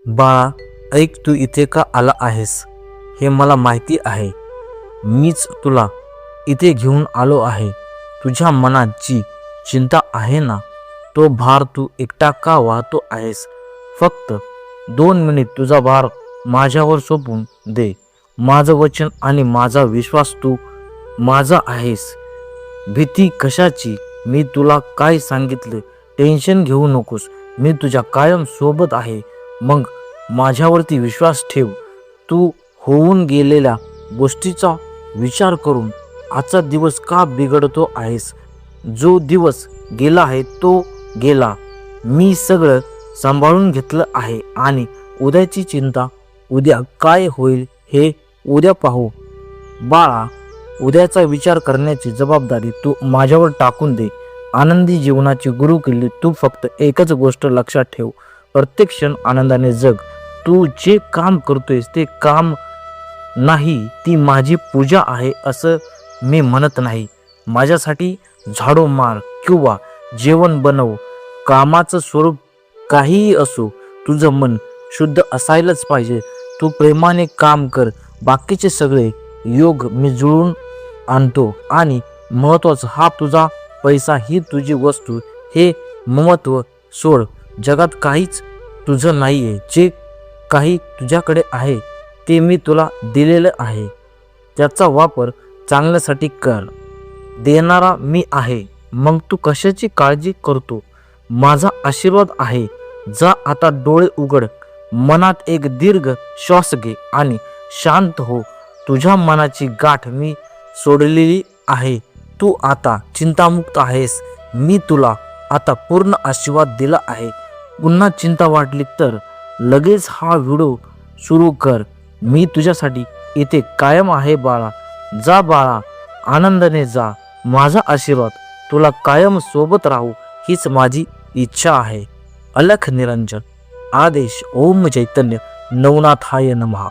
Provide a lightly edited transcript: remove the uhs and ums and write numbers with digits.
बाळा, ऐक, तू इथे का आला आहेस हे मला माहिती आहे. मीच तुला इथे घेऊन आलो आहे. तुझ्या मनात जी चिंता आहे ना, तो भार तू एकटा का वाहतो आहेस? फक्त 2 मिनिट तुझा भार माझ्यावर सोपवून दे. माझं वचन आणि माझा विश्वास तू माझा आहेस. भीती कशाची? मी तुला काय सांगितलं? टेन्शन घेऊ नकोस. मी तुझ्या कायम सोबत आहे. मग माझ्यावरती विश्वास ठेव. तू होऊन गेलेल्या गोष्टीचा विचार करून आजचा दिवस का बिघडतो आहेस? जो दिवस गेला आहे तो गेला. मी सगळं सांभाळून घेतलं आहे आणि उद्याची चिंता, उद्या काय होईल हे उद्या पाहू. बाळा, उद्याचा विचार करण्याची जबाबदारी तू माझ्यावर टाकून दे. आनंदी जीवनाची गुरुकिल्ली तू फक्त एकच गोष्ट लक्षात ठेव. प्रत्येक क्षण आनंदाने जग. तू जे काम करतोयस ते काम नाही, ती माझी पूजा आहे असं मी म्हणत नाही. माझ्यासाठी झाडू मार किंवा जेवण बनव. कामाचं स्वरूप काहीही असो, तुझं मन शुद्ध असायलाच पाहिजे. तू प्रेमाने काम कर. बाकीचे सगळे योग मी जुळून आणतो. आणि महत्वाचं, हा तुझा पैसा, ही तुझी वस्तू, हे महत्व सोड. जगात काहीच तुझं नाहीये. जे काही तुझ्याकडे आहे ते मी तुला दिलेलं आहे. त्याचा वापर चांगल्यासाठी कर. देणारा मी आहे. मग तू कशाची काळजी करतो? माझा आशीर्वाद आहे. जा आता, डोळे उघड. मनात एक दीर्घ श्वास घे आणि शांत हो. तुझ्या मनाची गाठ मी सोडलेली आहे. तू आता चिंतामुक्त आहेस. मी तुला आता पूर्ण आशीर्वाद दिला आहे. पुन्हा चिंता वाटली तर लगेच हा व्हिडिओ सुरू कर. मी तुझ्यासाठी इथे कायम आहे बाळा. जा बाळा, आनंदाने जा. माझा आशीर्वाद तुला कायम सोबत राहू हीच माझी इच्छा आहे. अलख निरंजन. आदेश. ओम चैतन्य नवनाथाय नमः.